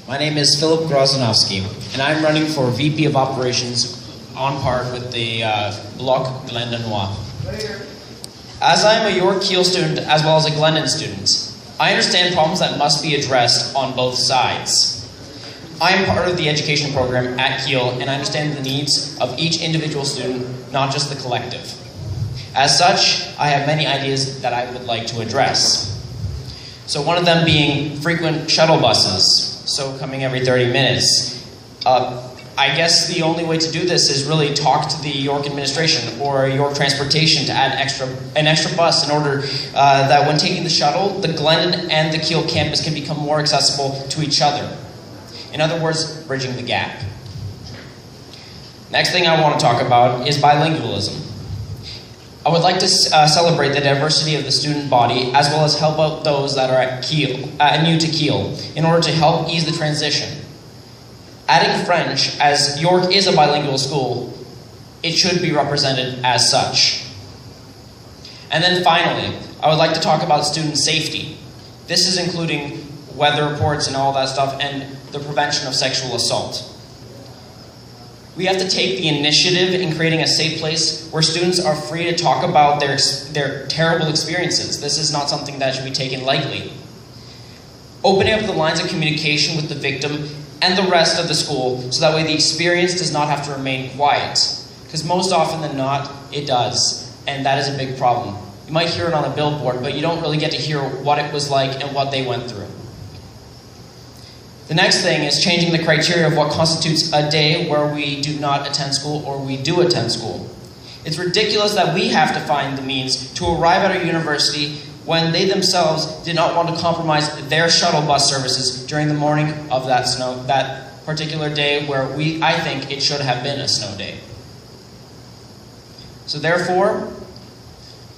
My name is Philip Grozanowski, and I'm running for VP of Operations on par with the Bloc Glendonnois. As I am a York Kiel student as well as a Glendon student, I understand problems that must be addressed on both sides. I am part of the education program at Kiel, and I understand the needs of each individual student, not just the collective. As such, I have many ideas that I would like to address. So one of them being frequent shuttle buses, so coming every 30 minutes. I guess the only way to do this is really talk to the York administration or York Transportation to add an extra bus in order that when taking the shuttle, the Glendon and the Kiel campus can become more accessible to each other. In other words, bridging the gap. Next thing I want to talk about is bilingualism. I would like to celebrate the diversity of the student body as well as help out those that are at Kiel, new to Kiel in order to help ease the transition. Adding French, as York is a bilingual school, it should be represented as such. And then finally, I would like to talk about student safety. This is including weather reports and all that stuff and the prevention of sexual assault. We have to take the initiative in creating a safe place where students are free to talk about their terrible experiences. This is not something that should be taken lightly. Opening up the lines of communication with the victim and the rest of the school so that way the experience does not have to remain quiet. Because most often than not, it does, and that is a big problem. You might hear it on a billboard, but you don't really get to hear what it was like and what they went through. The next thing is changing the criteria of what constitutes a day where we do not attend school or we do attend school. It's ridiculous that we have to find the means to arrive at our university when they themselves did not want to compromise their shuttle bus services during the morning of that particular day where I think it should have been a snow day. So therefore,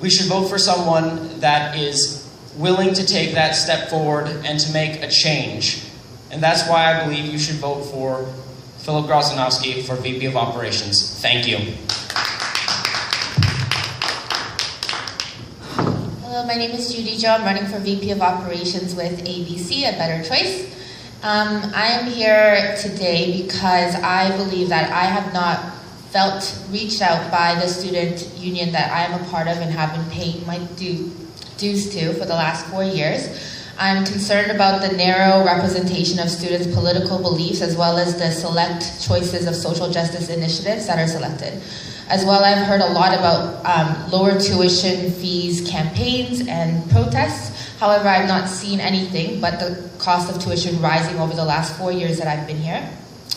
we should vote for someone that is willing to take that step forward and to make a change. And that's why I believe you should vote for Philip Grozanowski for VP of Operations. Thank you. Hello, my name is Judy Jo. I'm running for VP of Operations with ABC, A Better Choice. I am here today because I believe that I have not felt reached out by the student union that I am a part of and have been paying my dues to for the last 4 years. I'm concerned about the narrow representation of students' political beliefs as well as the select choices of social justice initiatives that are selected. As well, I've heard a lot about lower tuition fees campaigns and protests. However, I've not seen anything but the cost of tuition rising over the last 4 years that I've been here.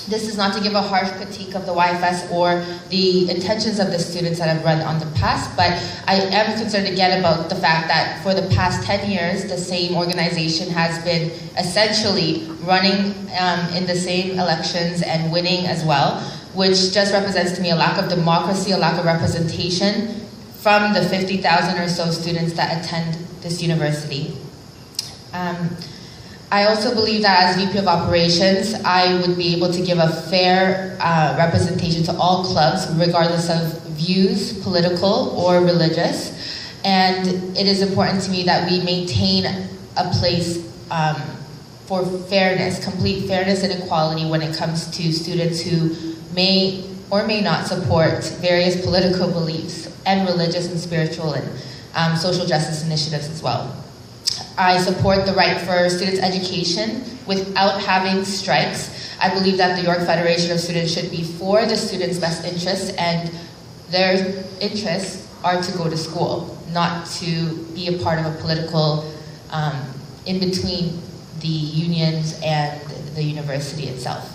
This is not to give a harsh critique of the YFS or the intentions of the students that have run on the past, but I am concerned again about the fact that for the past 10 years, the same organization has been essentially running in the same elections and winning as well, which just represents to me a lack of democracy, a lack of representation from the 50,000 or so students that attend this university. I also believe that as VP of Operations, I would be able to give a fair representation to all clubs, regardless of views, political or religious. And it is important to me that we maintain a place for fairness, complete fairness and equality when it comes to students who may or may not support various political beliefs and religious and spiritual and social justice initiatives as well. I support the right for students' education without having strikes. I believe that the York Federation of Students should be for the students' best interests, and their interests are to go to school, not to be a part of a political in between the unions and the university itself.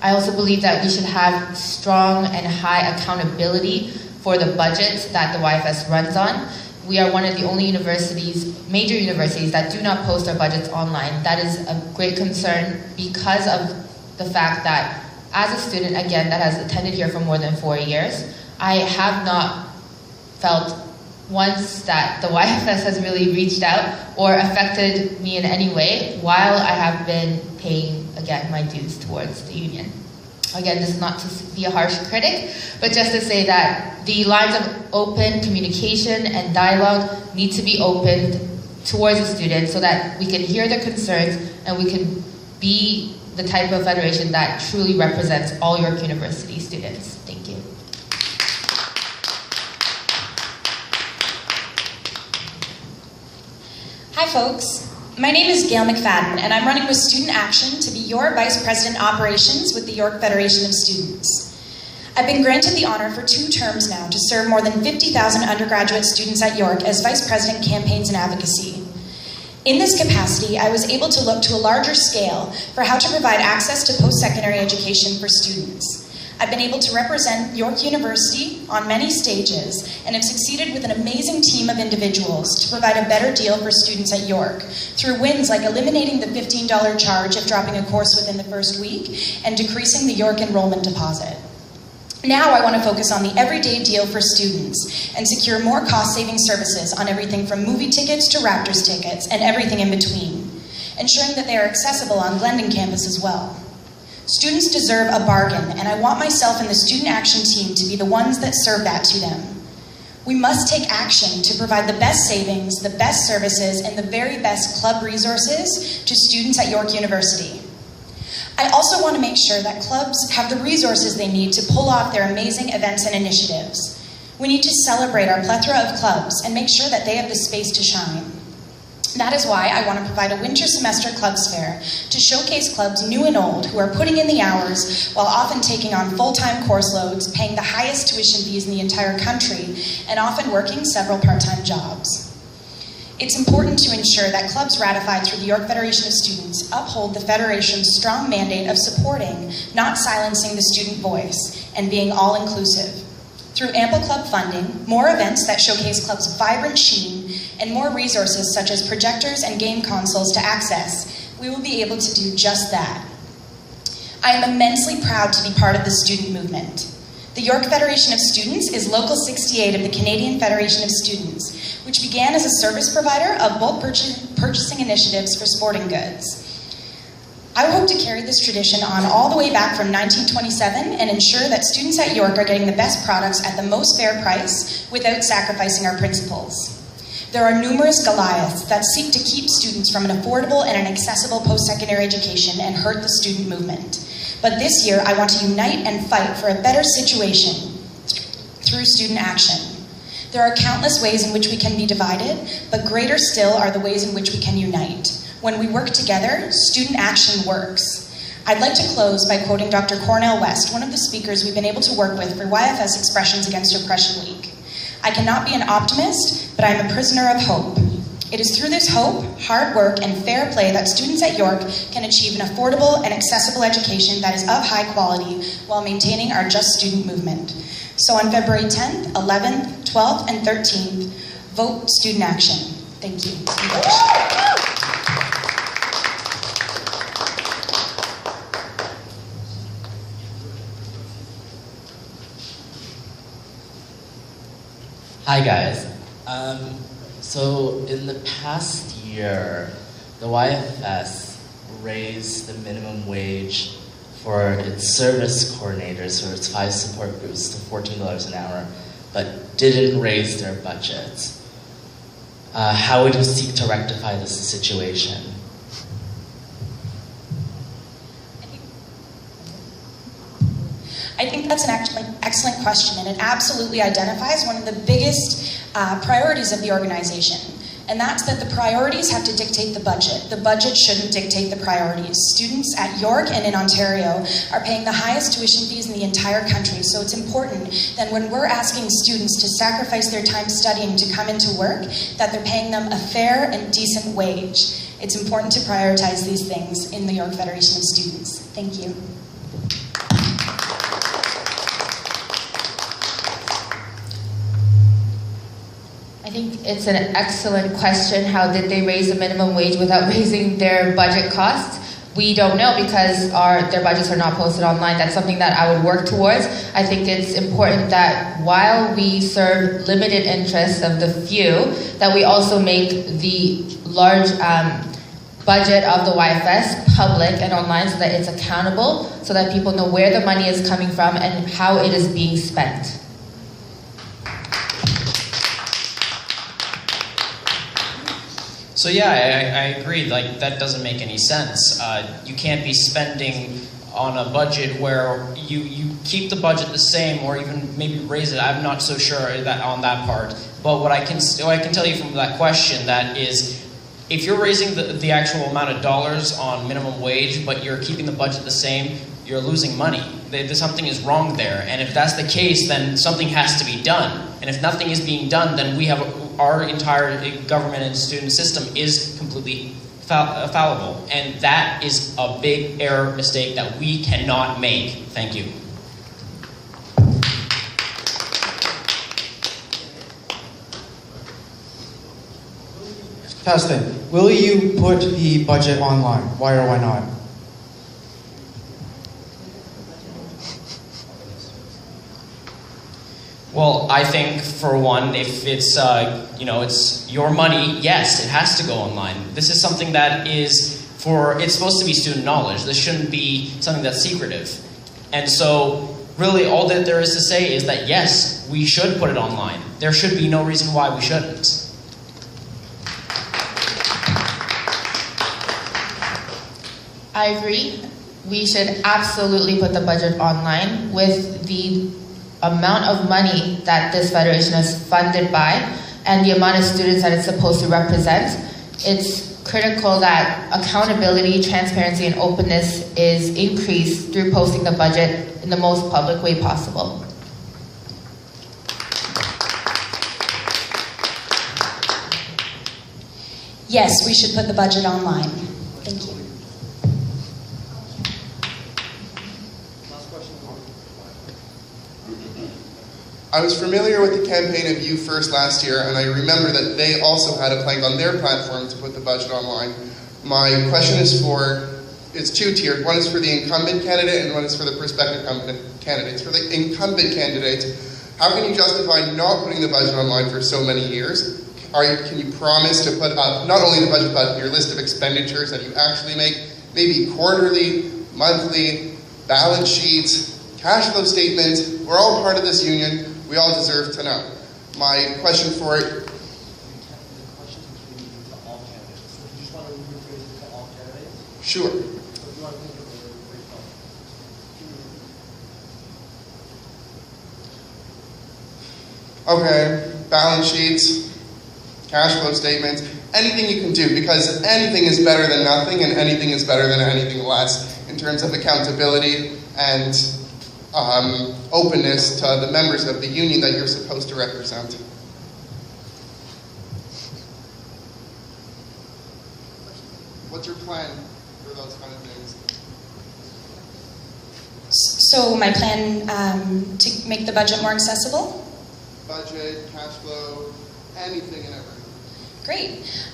I also believe that we should have strong and high accountability for the budget that the YFS runs on. We are one of the only universities, major universities, that do not post our budgets online. That is a great concern because of the fact that as a student, again, that has attended here for more than 4 years, I have not felt once that the YFS has really reached out or affected me in any way while I have been paying, again, my dues towards the union. Again, this is not to be a harsh critic, but just to say that the lines of open communication and dialogue need to be opened towards the students so that we can hear their concerns and we can be the type of federation that truly represents all York University students. Thank you. Hi folks, my name is Gail McFadden and I'm running with Student Action to be your Vice President Operations with the York Federation of Students. I've been granted the honor for 2 terms now to serve more than 50,000 undergraduate students at York as Vice President Campaigns and Advocacy. In this capacity, I was able to look to a larger scale for how to provide access to post-secondary education for students. I've been able to represent York University on many stages and have succeeded with an amazing team of individuals to provide a better deal for students at York through wins like eliminating the $15 charge of dropping a course within the first week and decreasing the York enrollment deposit. Now I want to focus on the everyday deal for students and secure more cost-saving services on everything from movie tickets to Raptors tickets and everything in between, ensuring that they are accessible on Glendon campus as well. Students deserve a bargain, and I want myself and the Student Action team to be the ones that serve that to them. We must take action to provide the best savings, the best services, and the very best club resources to students at York University. I also want to make sure that clubs have the resources they need to pull off their amazing events and initiatives. We need to celebrate our plethora of clubs and make sure that they have the space to shine. That is why I want to provide a winter semester clubs fair to showcase clubs new and old who are putting in the hours while often taking on full-time course loads, paying the highest tuition fees in the entire country, and often working several part-time jobs. It's important to ensure that clubs ratified through the York Federation of Students uphold the Federation's strong mandate of supporting, not silencing the student voice, and being all-inclusive. Through ample club funding, more events that showcase clubs' vibrant sheen, and more resources such as projectors and game consoles to access, we will be able to do just that. I am immensely proud to be part of the student movement. The York Federation of Students is Local 68 of the Canadian Federation of Students, which began as a service provider of bulk purchasing initiatives for sporting goods. I hope to carry this tradition on all the way back from 1927 and ensure that students at York are getting the best products at the most fair price without sacrificing our principles. There are numerous Goliaths that seek to keep students from an affordable and an accessible post-secondary education and hurt the student movement. But this year, I want to unite and fight for a better situation through student action. There are countless ways in which we can be divided, but greater still are the ways in which we can unite. When we work together, student action works. I'd like to close by quoting Dr. Cornell West, one of the speakers we've been able to work with for YFS Expressions Against Oppression Week. I cannot be an optimist, but I am a prisoner of hope. It is through this hope, hard work, and fair play that students at York can achieve an affordable and accessible education that is of high quality while maintaining our just student movement. So on February 10th, 11th, 12th, and 13th, vote student action. Thank you. Hi guys. So in the past year, the YFS raised the minimum wage for its service coordinators or its 5 support groups to $14 an hour, but didn't raise their budgets. How would you seek to rectify this situation? I think that's an excellent question, and it absolutely identifies one of the biggest priorities of the organization. And that's that the priorities have to dictate the budget. The budget shouldn't dictate the priorities. Students at York and in Ontario are paying the highest tuition fees in the entire country, so it's important that when we're asking students to sacrifice their time studying to come into work, that they're paying them a fair and decent wage. It's important to prioritize these things in the York Federation of Students. Thank you. I think it's an excellent question. How did they raise the minimum wage without raising their budget costs? We don't know because their budgets are not posted online. That's something that I would work towards. I think it's important that while we serve limited interests of the few, that we also make the large budget of the YFS public and online so that it's accountable, so that people know where the money is coming from and how it is being spent. So yeah, I agree. Like that doesn't make any sense. You can't be spending on a budget where you keep the budget the same or even maybe raise it. I'm not so sure that on that part. But what I can tell you from that question, that is, if you're raising the actual amount of dollars on minimum wage, but you're keeping the budget the same, you're losing money. Something is wrong there. And if that's the case, then something has to be done. And if nothing is being done, then we have our entire government and student system is completely fallible. And that is a big error mistake that we cannot make. Thank you. Testing. Will you put the budget online? Why or why not? Well, I think for one, if it's it's your money, yes, it has to go online. This is something that it's supposed to be student knowledge. This shouldn't be something that's secretive. And so, really, all that there is to say is that yes, we should put it online. There should be no reason why we shouldn't. I agree. We should absolutely put the budget online. With the amount of money that this federation is funded by and the amount of students that it's supposed to represent, it's critical that accountability, transparency, and openness is increased through posting the budget in the most public way possible. Yes, we should put the budget online. Thank you. I was familiar with the campaign of You First last year, and I remember that they also had a plank on their platform to put the budget online. My question is it's two-tiered. One is for the incumbent candidate, and one is for the prospective candidates. For the incumbent candidate, how can you justify not putting the budget online for so many years? Can you promise to put up not only the budget, but your list of expenditures that you actually make, maybe quarterly, monthly, balance sheets, cash flow statements? We're all part of this union. We all deserve to know. My question for it. Sure. Okay, balance sheets, cash flow statements, anything you can do, because anything is better than nothing and anything is better than anything less in terms of accountability and openness to the members of the union that you're supposed to represent. What's your plan for those kind of things? So my plan to make the budget more accessible? Budget, cash flow, anything and everything. Great.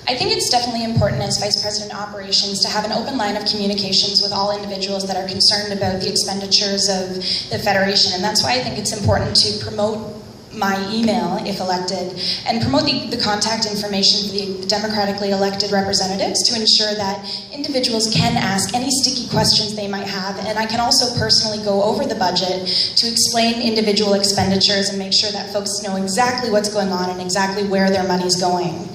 I think it's definitely important as Vice President Operations to have an open line of communications with all individuals that are concerned about the expenditures of the Federation, and that's why I think it's important to promote my email, if elected, and promote the contact information for the democratically elected representatives to ensure that individuals can ask any sticky questions they might have, and I can also personally go over the budget to explain individual expenditures and make sure that folks know exactly what's going on and exactly where their money's going.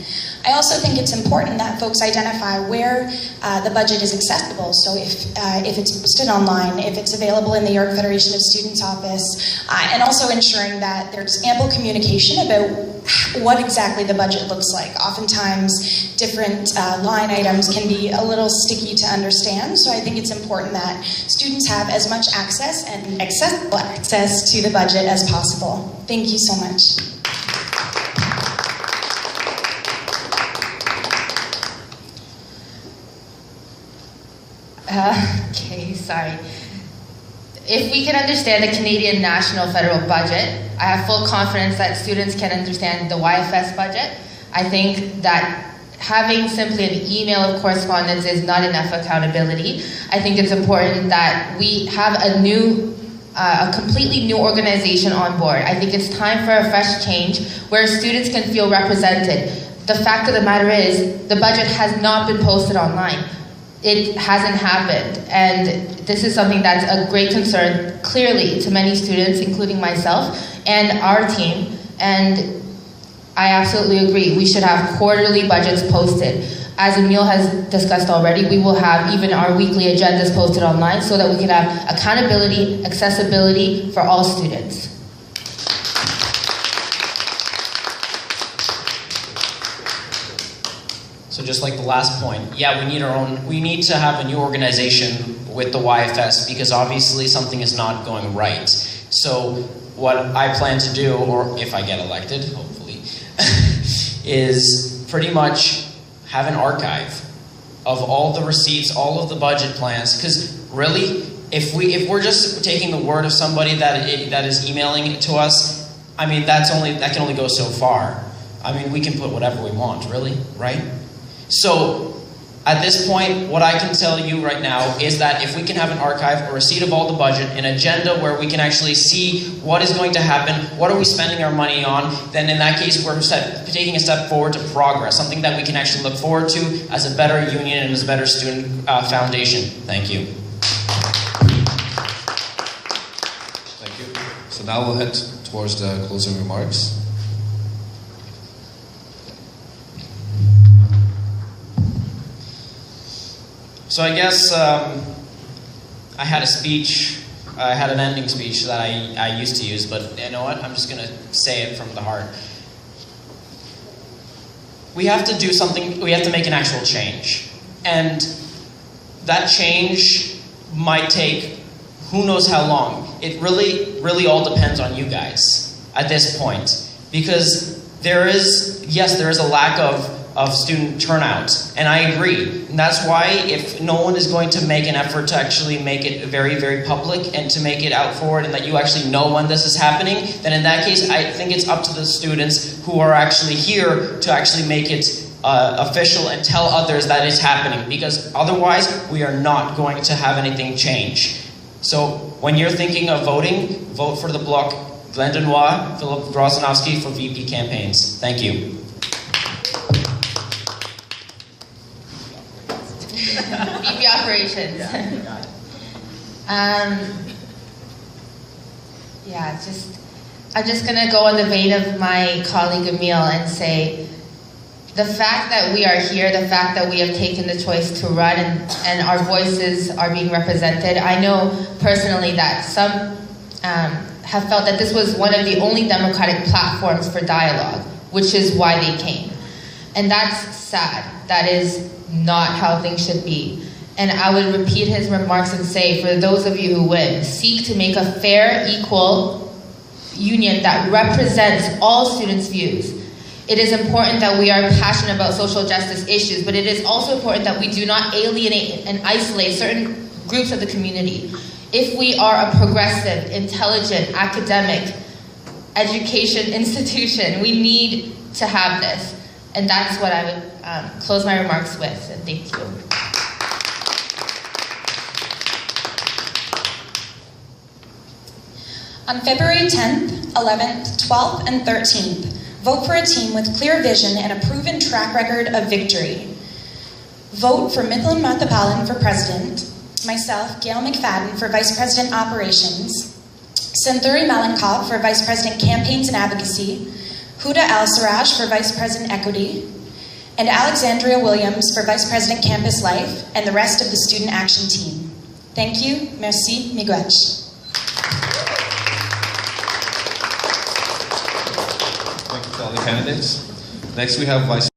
I also think it's important that folks identify where the budget is accessible. So if it's posted online, if it's available in the York Federation of Students office, and also ensuring that there's ample communication about what exactly the budget looks like. Oftentimes, different line items can be a little sticky to understand, so I think it's important that students have as much access and accessible access to the budget as possible. Thank you so much. Okay, sorry. If we can understand the Canadian national federal budget, I have full confidence that students can understand the YFS budget. I think that having simply an email of correspondence is not enough accountability. I think it's important that we have a completely new organization on board. I think it's time for a fresh change where students can feel represented. The fact of the matter is, the budget has not been posted online. It hasn't happened, and this is something that's a great concern, clearly, to many students, including myself and our team, and I absolutely agree. We should have quarterly budgets posted. as Emil has discussed already, we will have even our weekly agendas posted online so that we can have accountability, accessibility for all students. So just like the last point, yeah, we need to have a new organization with the YFS because obviously something is not going right. So what I plan to do, or if I get elected, hopefully, is pretty much have an archive of all the receipts, all of the budget plans, because really, if we're just taking the word of somebody that is emailing it to us, I mean, that can only go so far. I mean, we can put whatever we want, really, right? So, at this point, what I can tell you right now is that if we can have an archive, a receipt of all the budget, an agenda where we can actually see what is going to happen, what are we spending our money on, then in that case we're taking a step forward to progress, something that we can actually look forward to as a better union and as a better student foundation. Thank you. Thank you. So now we'll head towards the closing remarks. So I guess I had a speech, I had an ending speech that I used to use, but you know what? I'm just going to say it from the heart. We have to do something, we have to make an actual change. And that change might take who knows how long. It really all depends on you guys at this point. Because there is a lack of student turnout, and I agree. And that's why if no one is going to make an effort to actually make it very, very public and to make it out forward and that you actually know when this is happening, then in that case, I think it's up to the students who are actually here to actually make it official and tell others that it's happening, because otherwise we are not going to have anything change. So when you're thinking of voting, vote for the bloc Glendon Noir, Philip Drozdowski for VP campaigns. Thank you. VP operations. I'm just gonna go on the vein of my colleague Emil and say, the fact that we are here, the fact that we have taken the choice to run and our voices are being represented, I know personally that some have felt that this was one of the only democratic platforms for dialogue, which is why they came. And that's sad. That is not how things should be. And I would repeat his remarks and say, for those of you who win, seek to make a fair, equal union that represents all students' views. It is important that we are passionate about social justice issues, but it is also important that we do not alienate and isolate certain groups of the community. If we are a progressive, intelligent, academic, education institution, we need to have this. And that's what I would close my remarks with. And thank you. On February 10th, 11th, 12th, and 13th, vote for a team with clear vision and a proven track record of victory. Vote for Mifflin Mathapalan for president, myself, Gail McFadden, for vice president operations, Santuri Malankov for vice president campaigns and advocacy, Huda Al-Sarraj for vice president equity, and Alexandria Williams for vice president campus life, and the rest of the student action team. Thank you. Merci. Miigwech. Thank you to all the candidates. Next we have Vice